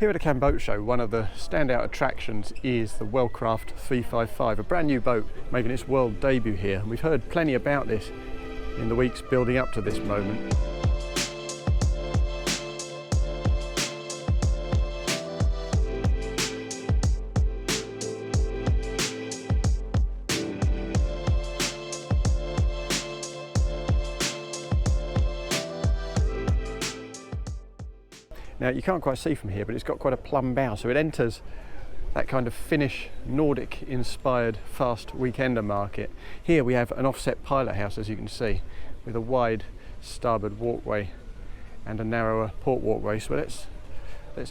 Here at the Cannes Boat Show, one of the standout attractions is the Wellcraft 355, a brand new boat making its world debut here. And we've heard plenty about this in the weeks building up to this moment. Now you can't quite see from here, but it's got quite a plumb bow, so it enters that kind of Finnish Nordic inspired fast weekender market. Here we have an offset pilot house, as you can see, with a wide starboard walkway and a narrower port walkway. So let's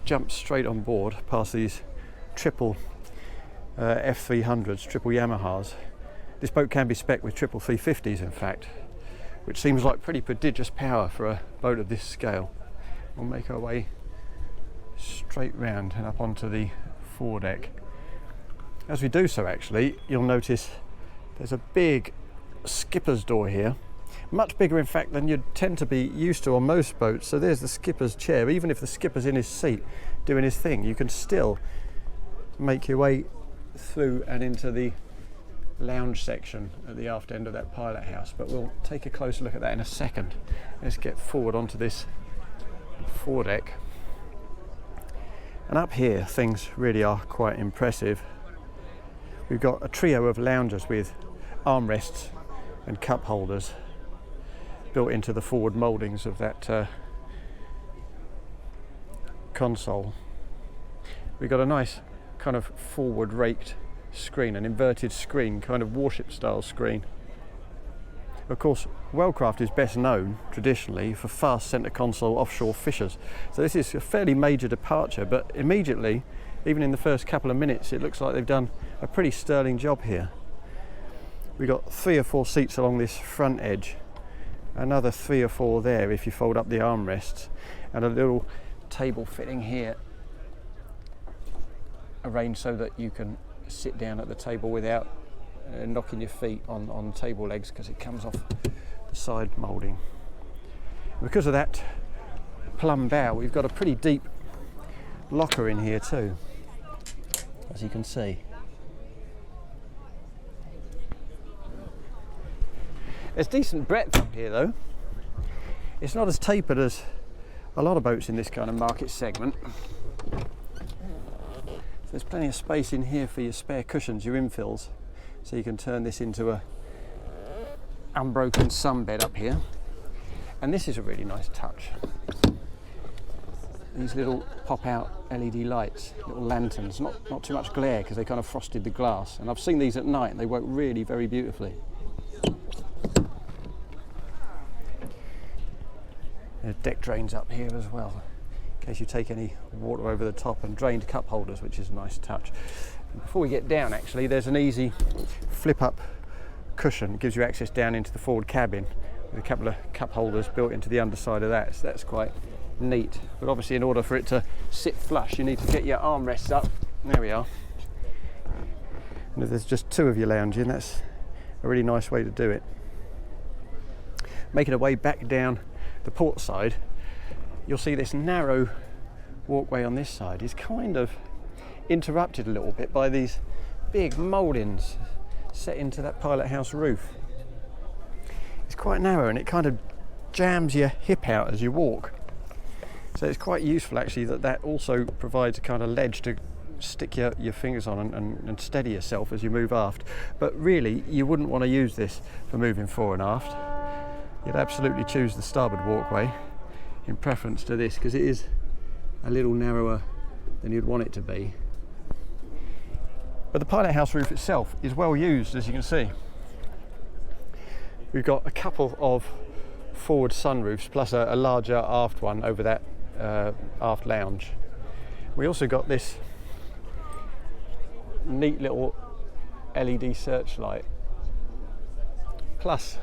jump straight on board past these triple F300s, triple Yamahas. This boat can be spec'd with triple 350s in fact, which seems like pretty prodigious power for a boat of this scale. We'll make our way straight round and up onto the foredeck. As we do so, actually, you'll notice there's a big skipper's door here, much bigger in fact than you'd tend to be used to on most boats. So there's the skipper's chair. Even if the skipper's in his seat doing his thing, you can still make your way through and into the lounge section at the aft end of that pilot house, but we'll take a closer look at that in a second. Let's get forward onto this foredeck. And up here things really are quite impressive. We've got a trio of loungers with armrests and cup holders built into the forward mouldings of that console. We've got a nice kind of forward raked screen, an inverted screen, kind of warship style screen. Of course, Wellcraft is best known traditionally for fast centre console offshore fishers. So this is a fairly major departure, but immediately, even in the first couple of minutes, it looks like they've done a pretty sterling job here. We've got 3 or 4 seats along this front edge, another 3 or 4 there if you fold up the armrests, and a little table fitting here, arranged so that you can sit down at the table without knocking your feet on table legs, because it comes off the side moulding. Because of that plumb bow, we've got a pretty deep locker in here too, as you can see. There's decent breadth up here though. It's not as tapered as a lot of boats in this kind of market segment. So there's plenty of space in here for your spare cushions, your infills. So you can turn this into a unbroken sunbed up here. And this is a really nice touch. These little pop-out LED lights, little lanterns, not too much glare because they kind of frosted the glass. And I've seen these at night and they work really very beautifully. There's deck drains up here as well, in case you take any water over the top, and drained cup holders, which is a nice touch. Before we get down, actually, there's an easy flip-up cushion. It gives you access down into the forward cabin with a couple of cup holders built into the underside of that, so that's quite neat. But obviously, in order for it to sit flush, you need to get your armrests up. There we are. And if there's just 2 of you lounging, that's a really nice way to do it. Making our way back down the port side, you'll see this narrow walkway on this side is kind of interrupted a little bit by these big mouldings set into that pilot house roof. It's quite narrow and it kind of jams your hip out as you walk. So it's quite useful actually that also provides a kind of ledge to stick your fingers on and steady yourself as you move aft. But really, you wouldn't want to use this for moving fore and aft. You'd absolutely choose the starboard walkway in preference to this, because it is a little narrower than you'd want it to be. But the pilot house roof itself is well used, as you can see. We've got a couple of forward sunroofs plus a larger aft one over that aft lounge. We also got this neat little LED searchlight, plus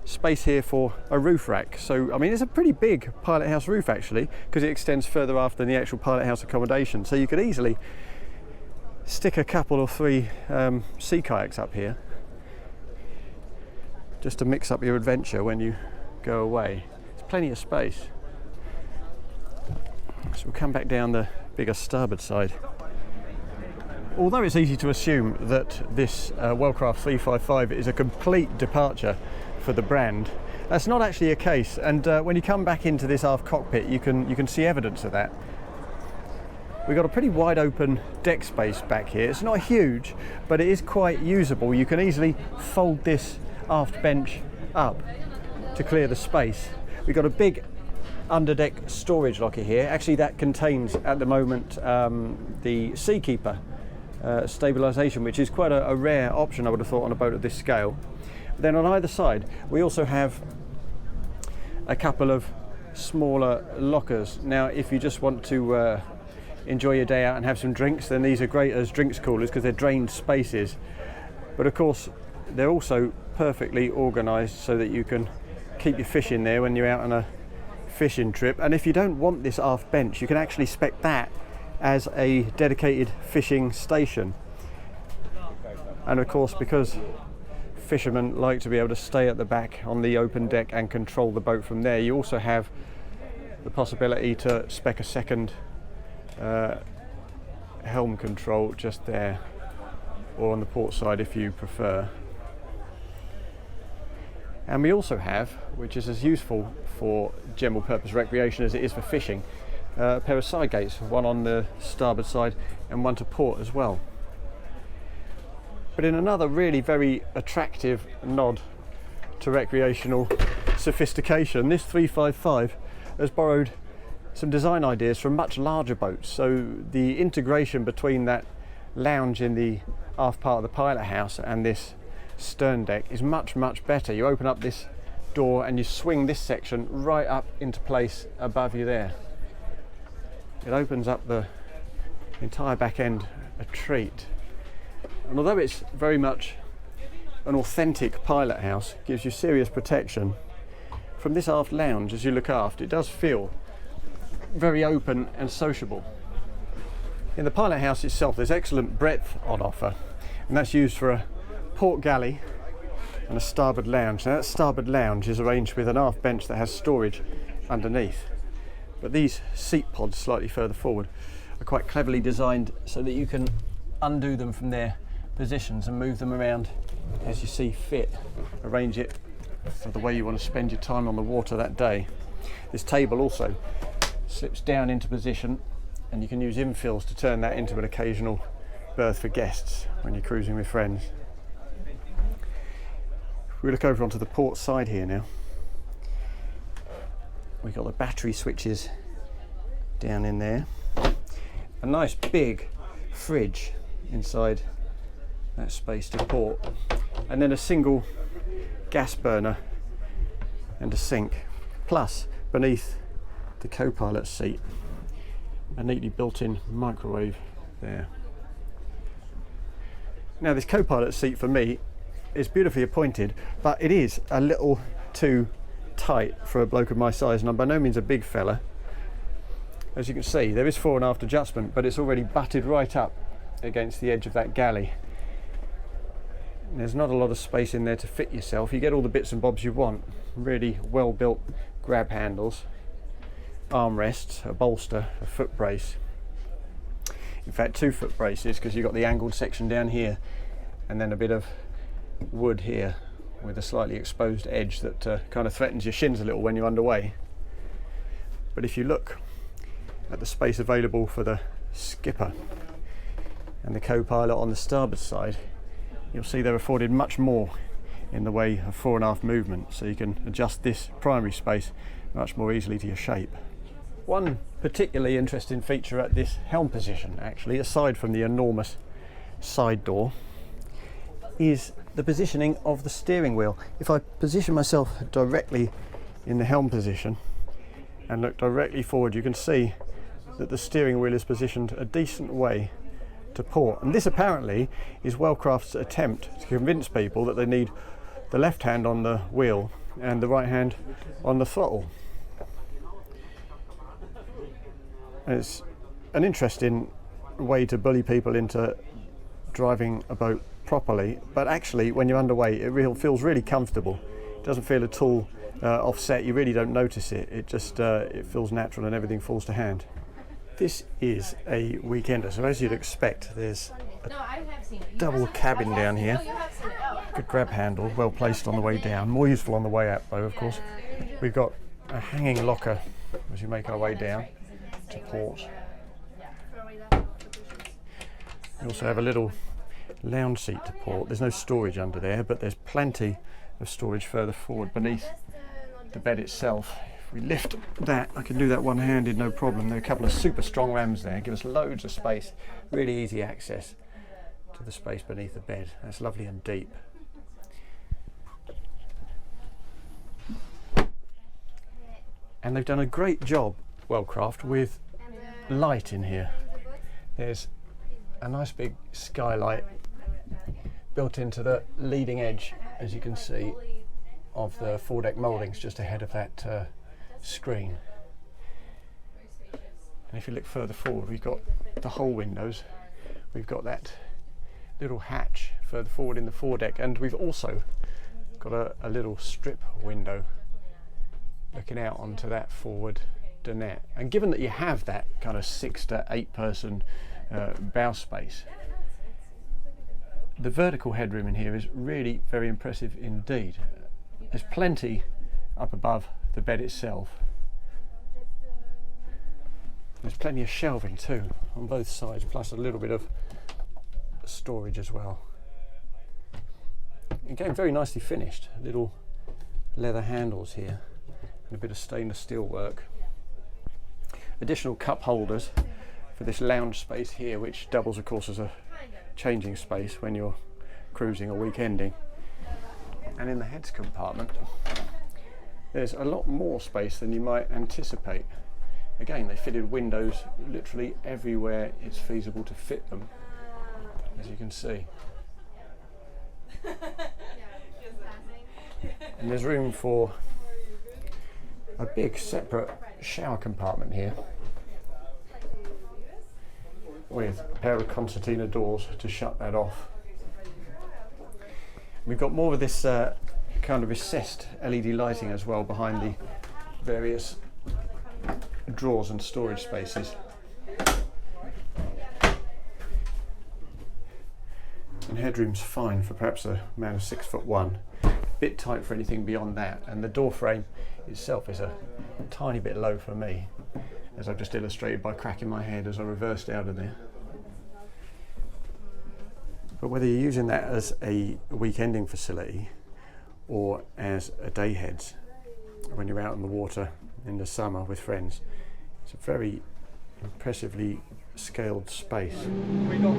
space here for a roof rack. So I mean, it's a pretty big pilot house roof actually, because it extends further aft than the actual pilot house accommodation. So you could easily stick a couple or 3 sea kayaks up here just to mix up your adventure when you go away. There's plenty of space. So we'll come back down the bigger starboard side. Although it's easy to assume that this Wellcraft 355 is a complete departure for the brand, that's not actually a case, and when you come back into this aft cockpit you can see evidence of that. We've got a pretty wide open deck space back here. It's not huge, but it is quite usable. You can easily fold this aft bench up to clear the space. We've got a big underdeck storage locker here. Actually, that contains at the moment the Seakeeper stabilisation, which is quite a rare option, I would have thought, on a boat of this scale. Then on either side we also have a couple of smaller lockers. Now if you just want to enjoy your day out and have some drinks, then these are great as drinks coolers because they're drained spaces. But of course they're also perfectly organised so that you can keep your fish in there when you're out on a fishing trip. And if you don't want this aft bench, you can actually spec that as a dedicated fishing station. And of course, because fishermen like to be able to stay at the back on the open deck and control the boat from there, you also have the possibility to spec a second helm control just there, or on the port side if you prefer. And we also have, which is as useful for general purpose recreation as it is for fishing, a pair of side gates, one on the starboard side and one to port as well. But in another really very attractive nod to recreational sophistication, this 355 has borrowed some design ideas from much larger boats. So the integration between that lounge in the aft part of the pilot house and this stern deck is much better. You open up this door and you swing this section right up into place above you there. It opens up the entire back end a treat. And although it's very much an authentic pilot house, gives you serious protection from this aft lounge as you look aft, it does feel very open and sociable. In the pilot house itself there's excellent breadth on offer, and that's used for a port galley and a starboard lounge. Now that starboard lounge is arranged with an aft bench that has storage underneath, but these seat pods slightly further forward are quite cleverly designed so that you can undo them from their positions and move them around as you see fit. Arrange it for the way you want to spend your time on the water that day. This table also slips down into position, and you can use infills to turn that into an occasional berth for guests when you're cruising with friends. We look over onto the port side here now. We've got the battery switches down in there, a nice big fridge inside that space to port, and then a single gas burner and a sink, plus beneath the co-pilot seat a neatly built-in microwave there. Now this co-pilot seat for me is beautifully appointed, but it is a little too tight for a bloke of my size, and I'm by no means a big fella. As you can see, there is fore and aft adjustment, but it's already butted right up against the edge of that galley. There's not a lot of space in there to fit yourself. You get all the bits and bobs you want. Really well built grab handles, armrests, a bolster, a foot brace. In fact, 2 foot braces, because you've got the angled section down here and then a bit of wood here with a slightly exposed edge that kind of threatens your shins a little when you're underway. But if you look at the space available for the skipper and the co-pilot on the starboard side, you'll see they're afforded much more in the way of fore and aft movement, so you can adjust this primary space much more easily to your shape. One particularly interesting feature at this helm position, actually, aside from the enormous side door, is the positioning of the steering wheel. If I position myself directly in the helm position and look directly forward, you can see that the steering wheel is positioned a decent way to port. And this apparently is Wellcraft's attempt to convince people that they need the left hand on the wheel and the right hand on the throttle. And it's an interesting way to bully people into driving a boat properly, but actually when you're underway it feels really comfortable. It doesn't feel at all offset. You really don't notice it. It just it feels natural and everything falls to hand. This is a weekender, so as you'd expect, there's a double cabin down here. Good grab handle, well placed on the way down, more useful on the way up though, of course. We've got a hanging locker as you make our way down to port. We also have a little lounge seat to port. There's no storage under there, but there's plenty of storage further forward beneath the bed itself. If we lift that, I can do that one-handed, no problem. There are a couple of super strong rams there, give us loads of space, really easy access to the space beneath the bed. That's lovely and deep. And they've done a great job, Wellcraft, with light in here. There's a nice big skylight built into the leading edge, as you can see, of the foredeck mouldings just ahead of that screen. And if you look further forward, we've got the whole windows. We've got that little hatch further forward in the foredeck, and we've also got a little strip window looking out onto that forward dinette. And given that you have that kind of 6 to 8 person bow space, the vertical headroom in here is really very impressive indeed. There's plenty up above the bed itself. There's plenty of shelving too on both sides, plus a little bit of storage as well. Again, very nicely finished. Little leather handles here and a bit of stainless steel work. Additional cup holders for this lounge space here, which doubles of course as a changing space when you're cruising or weekending. And in the heads compartment there's a lot more space than you might anticipate. Again, they fitted windows literally everywhere it's feasible to fit them, as you can see. And there's room for a big separate shower compartment here with a pair of concertina doors to shut that off. We've got more of this kind of recessed LED lighting as well behind the various drawers and storage spaces. And headroom's fine for perhaps a man of 6'1". Bit tight for anything beyond that, and the door frame itself is a tiny bit low for me, as I've just illustrated by cracking my head as I reversed out of there. But whether you're using that as a weekending facility or as a day heads when you're out on the water in the summer with friends, it's a very impressively scaled space. We got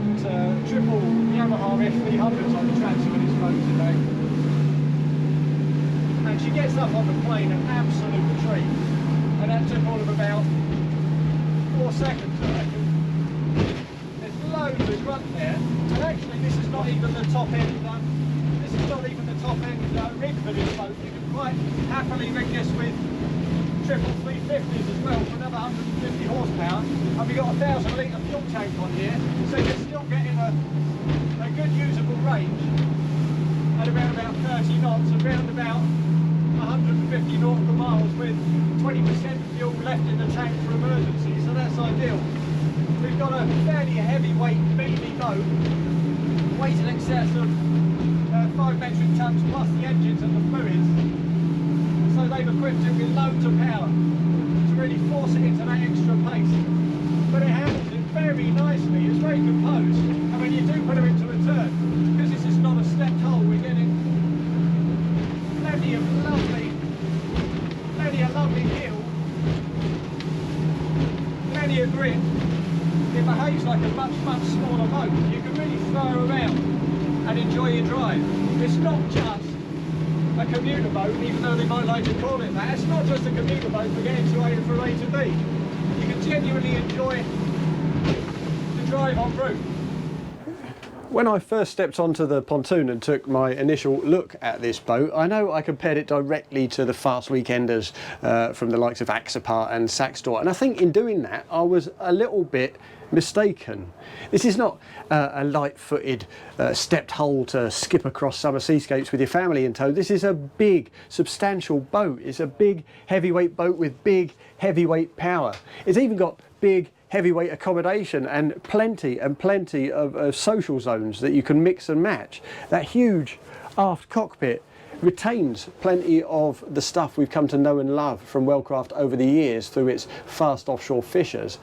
triple Yamaha V6s on the transfer with this boat today. And she gets up on the plane an absolute treat. And that took all of about 4 seconds, I reckon. There's loads of grunt there. And actually this is not even the top end rig for this boat. You can quite happily rig this with triple 350s as well for another 150 horsepower. And we've got a 1,000 litre fuel tank on here, so you're still getting a good usable range at about 30 knots, around about 150 nautical miles with 20% fuel left in the tank for emergency, so that's ideal. We've got a fairly heavyweight beamy boat, weight in excess of 5 metric tons plus the engines and the fluids. So they've equipped it with loads of power to really force it into that extra pace. But it handles it very nicely, it's very composed, and when you do put her into a turn, because this is not a stepped hull, we're getting plenty of lovely heel, plenty of grip. It behaves like a much smaller boat. You can really throw her around and enjoy your drive. It's not just a commuter boat, even though they might like to call it that. It's not just a commuter boat for getting from A to B. You can genuinely enjoy the drive en route. When I first stepped onto the pontoon and took my initial look at this boat, I know I compared it directly to the fast weekenders from the likes of Axopar and Saxdor, and I think in doing that I was a little bit mistaken. This is not a light-footed stepped hull to skip across summer seascapes with your family in tow. This is a big, substantial boat. It's a big, heavyweight boat with big, heavyweight power. It's even got big, heavyweight accommodation and plenty of social zones that you can mix and match. That huge aft cockpit retains plenty of the stuff we've come to know and love from Wellcraft over the years through its fast offshore fishers.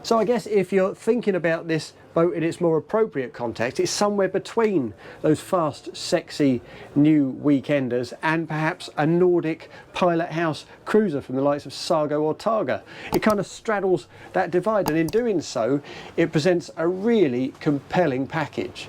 So I guess if you're thinking about this boat in its more appropriate context, it's somewhere between those fast, sexy new weekenders and perhaps a Nordic pilot house cruiser from the likes of Sargo or Targa. It kind of straddles that divide, and in doing so, it presents a really compelling package.